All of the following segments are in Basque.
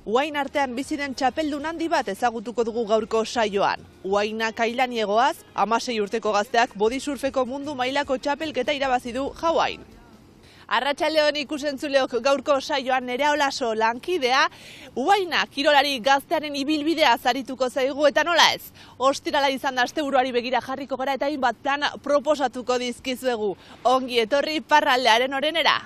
Uain artean bizi den txapeldun handi bat ezagutuko dugu gaurko saioan. Uaina Kailaniegoaz, 16 urteko gazteak bodysurfeko mundu mailako txapelketa irabazi du Hawaiin. Arratsaldeon ikusentzuleok, gaurko saioan Nerea Olaso lankidea, Uaina kirolari gaztearen ibilbidea zarituko zaigu eta nola ez. Ostirala izan da asteburuari begira jarriko gara eta hainbat plan proposatuko dizkizuegu. Ongi etorri parraldearen orenera.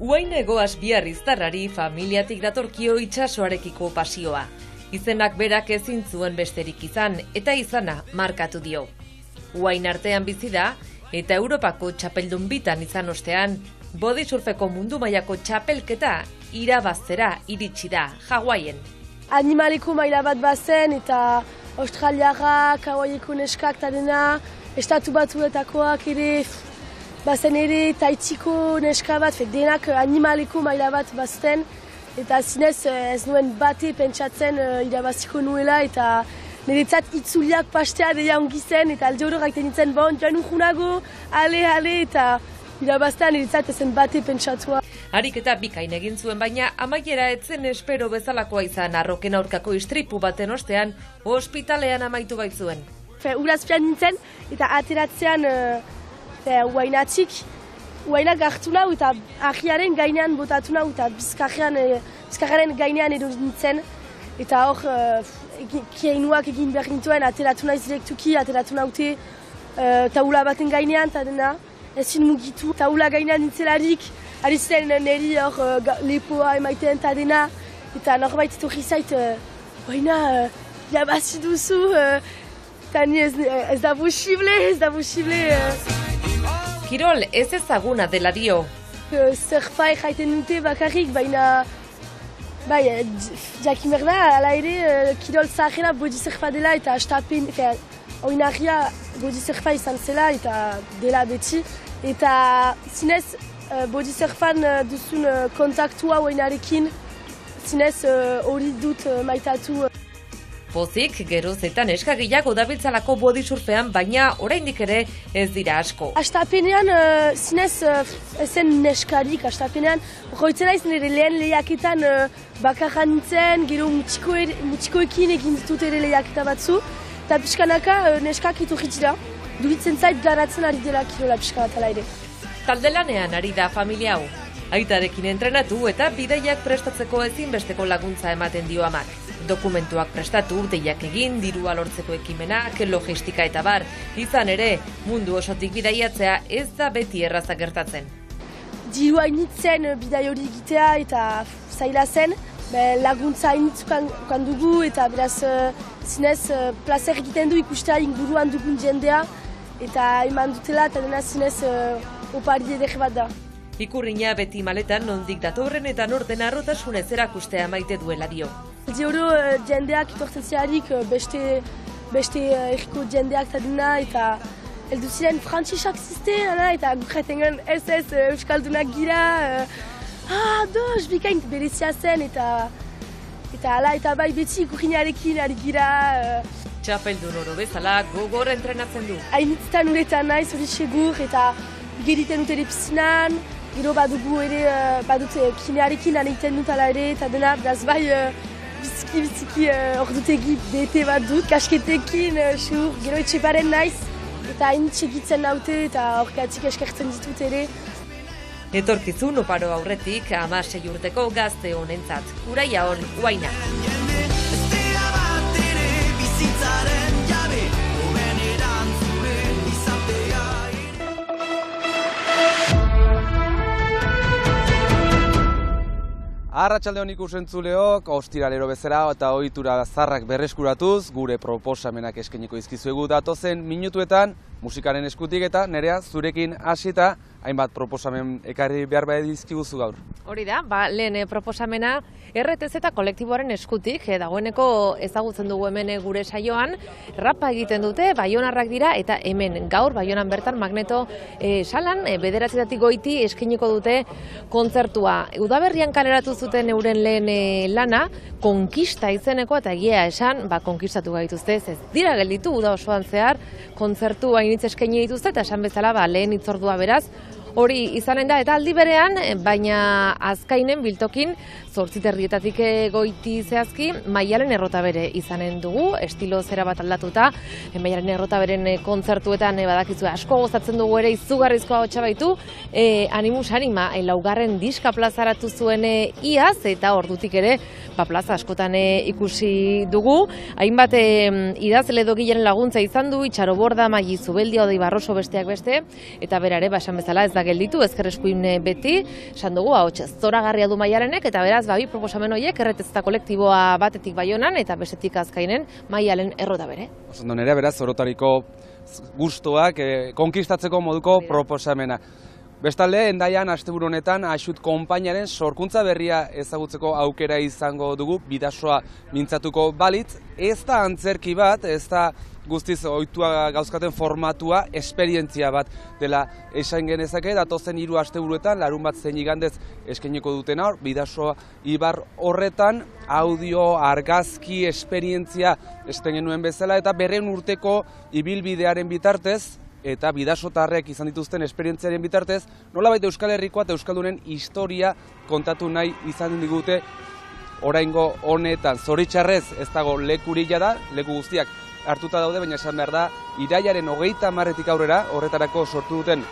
Uainegoaz biarriztarrari familiatik datorkio itsasoarekiko pasioa. Izenak berak ezin zuen besterik izan eta izana markatu dio. Uain artean bizi da eta Europako txapeldun bitan izan ostean, bodysurfeko mundu mailako txapelketa irabaztera iritsi da Hawaiien. Animaleko maila bat bazen eta australiarrak, Hawaiiko neskak eta dena, estatu batuetakoak ere, bazen ere taitiko neska bat, denak animaleko maila bat bazten. Eta zinez ez nuen bate pentsatzen irabaziko nuela eta niretzat itzuliak pastea deia ongi zen eta alde hori gaiten nintzen bon, joan urgunago, ale, eta irabaztea niretzat ezen bate pentsatua. Ariketa bikain egin zuen baina amaiera etzen espero bezalakoa izan arroken aurkako istripu baten ostean ospitalean amaitu baitzuen. Urazpian nintzen eta ateratzean Uainatik, Uainak hartu nau eta ahiaren gainean botatu nau eta bizkarraren gainean edo nintzen. Eta hor, kiainuak egin behar nintuen, ateratu naiz direktuki, ateratu naute taula baten gainean eta dena. Ezin mugitu, taula gainean nintzelarik, ari zen niri hor lepoa emaiten eta dena. Eta norbait etorri zait, Uaina, jabazi duzu, eta ni ez da posible. Kirol ez ezaguna dela dio. Surfa jaiten dute bakarrik, baina jakin behar da, ala ere kirol zaharrena bodysurfa dela eta astapen, oinarria bodysurfa izan zela eta dela beti. Eta zinez bodysurfan duzun kontaktua oinarekin, zinez hori dut maitatu. Pozik, geroz eta neska gehiago dabiltzalako bodysurfean, baina oraindik ere ez dira asko. Astapenean, zinez, ezen neskarik, astapenean, horretzen naiz nire lehen lehiaketan bakarra nintzen, gero mutxikoekin egin ditut ere lehiaketa batzu, eta pixkanaka neskak etorritira, duritzen zait garatzen ari dela kirola pixkanatala ere. Taldelanean ari da familia hau. Aitarekin entrenatu eta bidaiak prestatzeko ezinbesteko laguntza ematen dio amak. Dokumentuak prestatu, deiak egin, dirua lortzeko ekimenak, logistika eta bar. Izan ere, mundu osotik bidaiatzea ez da beti erraza gertatzen. Dirua initzen bidai hori egitea eta zaila zen, laguntza initzukan dugu eta beraz zinez placer egiten du ikustea inguruan dugun jendea eta eman dutela eta dena zinez opari edek bat da. Ikurrina beti maletan nondik datorren eta norden arrotasunez erakustea maite duela dio. Dioro jendeak itortzen ziarik beste erriko jendeak eta eta heldu ziren frantzisak zizten eta gukretengen ez euskaldunak gira. Doz, bikain berezia zen eta ala eta bai beti ikurrinarekin ari gira. Txapeldun oro bezala gogor entrenatzen du. Hainitzetan uretan naiz hori segur eta geriten dut ere piszinan. Gero badugu ere, badut kinearekin lan egiten dut ala ere eta dena, beraz bai biziki ordutegi bete bat dut, kasketekin, gero etxeparen naiz eta hain txegitzen naute eta horkatik eskertzen ditut ere. Etorkizun oparo aurretik 16 urteko gazte honentzat. Uraia hon, Uaina. Arratsaldeon ikusentzuleok, ostiralero bezala eta ohitura zarrak berreskuratuz, gure proposamenak eskainiko dizkizuegu datozen minutuetan, musikaren eskutik eta Nerea zurekin hasita hainbat proposamen ekarri behar dizkiguzu gaur. Hori da, lehen proposamena RTZ eta kolektiboaren eskutik, dagoeneko ezagutzen dugu hemen gure saioan, rapa egiten dute, baionarrak dira, eta hemen gaur, baionan bertan Magneto salan, 9:00 goiti eskainiko dute kontzertua. Udaberrian kaleratu zuten euren lehen lana, konkista izeneko, eta egia esan, konkistatu gaituzte, ez dira gelditu, uda osoan zehar, kontzertu hainitz eskaini dituzte, eta esan bezala, lehen hitzordua beraz, hori izanen da, eta aldi berean, baina azkainen biltokin 8:30 goiti zehazki, Maialen Errotabere izanen dugu, estilo zera bat aldatuta, Maialen Errotaberen kontzertuetan badakizue asko gozatzen dugu ere, izugarrizko ahotsa baitu, Animus Anima, laugarren diska plazaratu zuen iaz, eta ordutik ere, plaza askotan ikusi dugu, hainbat idazle edo Gileren laguntza izan du, Itxaro Borda, Maili Zubeldia, Odei Barroso besteak beste, eta berare, esan bezala ez da gelditu, ezker eskuin beti, esan dugu, ahots zoragarria du Maialenek, eta beraz, bi proposamen horiek, erretezeta kolektiboa batetik Baionan, eta bestetik Azkainen, Maialen Errotabere. Oso nire, beraz, orotariko gustoak konkistatzeko moduko proposamena. Bestalde, Hendaian asteburu honetan Axut konpainiaren sorkuntza berria ezagutzeko aukera izango dugu, bidasoa mintzatuko balitz. Ez da antzerki bat, ez da guztiz ohitua gauzkaten formatua, esperientzia bat dela esan genezake, datozen 3 asteburuetan, larunbat zein igandez eskainiko dutena hor, bidasoa ibar horretan, audio, argazki, esperientzia esten genuen bezala, eta 200 urteko ibilbidearen bitartez, eta bidasotarrek izan dituzten esperientziaren bitartez, nolabait Euskal Herrikoa eta Euskaldunen historia kontatu nahi izan digute oraingo honetan. Zoritxarrez ez dago lekurila da, leku guztiak hartuta daude, baina esan behar da, irailaren 30 aurrera, horretarako sortu duten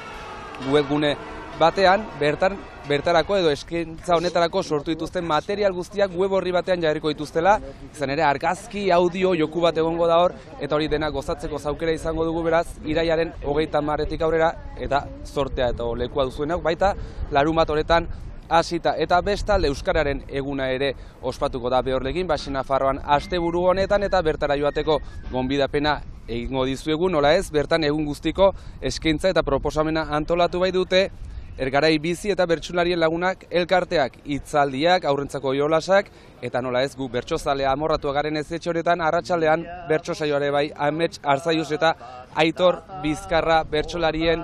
webgune batean, bertarako edo eskaintza honetarako sortu dituzten material guztiak web horri batean jarriko dituztela, izan ere argazki, audio, joku bat egongo da hor, eta hori dena gozatzeko zaukera izango dugu beraz, irailaren 30 aurrera, eta sortea eta lekua duzuenak, baita larunbat honetan hasita, eta bestalde Euskararen eguna ere ospatuko da Behorlegin, Baxi Nafarroan asteburu honetan, eta bertara joateko gonbidapena egingo dizuegu, nola ez, bertan egun guztiko eskaintza eta proposamena antolatu bai dute, Ergarai Bizi eta Bertsularien Lagunak elkarteak, hitzaldiak, aurrentzako jolasak, eta nola ez, gu bertsozalea amorratu garen ez etxoretan, arratsaldean bertso saioare bai, Amets Arzaius eta Aitor Bizkarra bertsolarien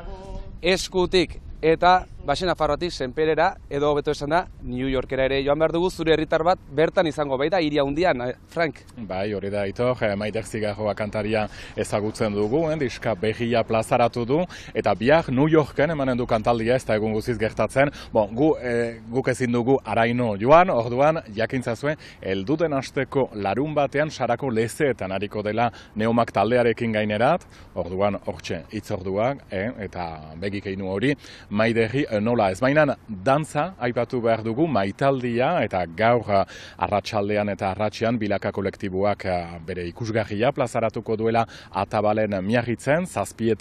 eskutik. Eta Baxi Nafarroatik Senperera, edo hobeto esan da, New Yorkera ere joan behar dugu, zure herritar bat bertan izango baita, hiri handian, Frank? Bai, hori da, Aitor, Maider Zigarroa kantaria ezagutzen dugu, diska berria plazaratu du, eta bihar New Yorken emanen du kantaldia, ez da egun guziz gertatzen. Guk ezin dugu araino joan, orduan, jakintzazue, elduden asteko larun batean sarako lezeetan hariko dela Neomak taldearekin gainerat, orduan, hortxe, hitzorduak, eta begik einu hori, Maiderri nola ez. Mainan, dantza aipatu behar dugu, maitaldia, eta gaur arratsaldean eta arratsean bilaka kolektiboak bere ikusgarria plazaratuko duela Atabalen Miarritzen, 7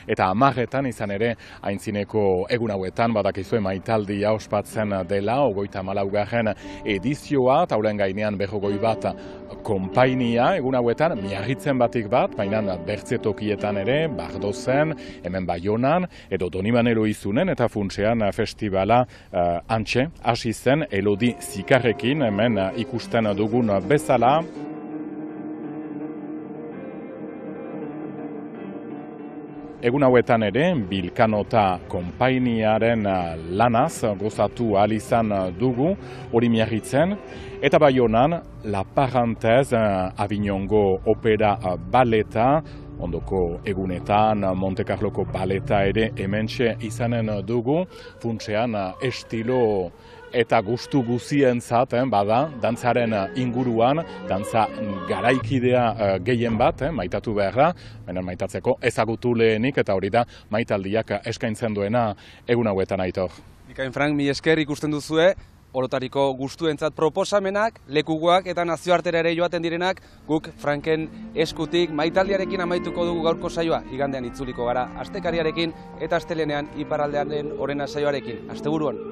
eta 10 izan ere aintzineko egun hauetan, badakizue maitaldia ospatzen dela, 34. edizioa, taulen gainean 41 konpainia, egun hauetan Miarritzen batik bat, mainan bertzetokietan ere, Bardozen, hemen Baionan, edo Donibanero izunen, eta funtsean festivala antxe, hasi zen Elodi Zikarrekin, hemen ikusten dugun bezala. Egun hauetan ere, Bilkanota konpainiaren lanaz gozatu ahal izan dugu, hori Miarritzen, eta Baionan, La Parenthèse, Avignongo opera baleta, ondoko egunetan Monte Carloko baleta ere hementxe izanen dugu, funtsean estilo eta gustu guzientzat, bada, dantzaren inguruan, dantza garaikidea gehien bat, maitatu beharra, baina maitatzeko ezagutu lehenik, eta hori da maitaldiak eskaintzen duena egun hauetan, Aitor. Bikain Frank, mi esker ikusten duzue, orotariko gustuentzat proposamenak, lekukoak eta nazioartera ere joaten direnak, guk Franken eskutik maitaldiarekin amaituko dugu gaurko saioa, igandean itzuliko gara, astekariarekin eta astelenean iparraldean orena saioarekin. Asteburuan.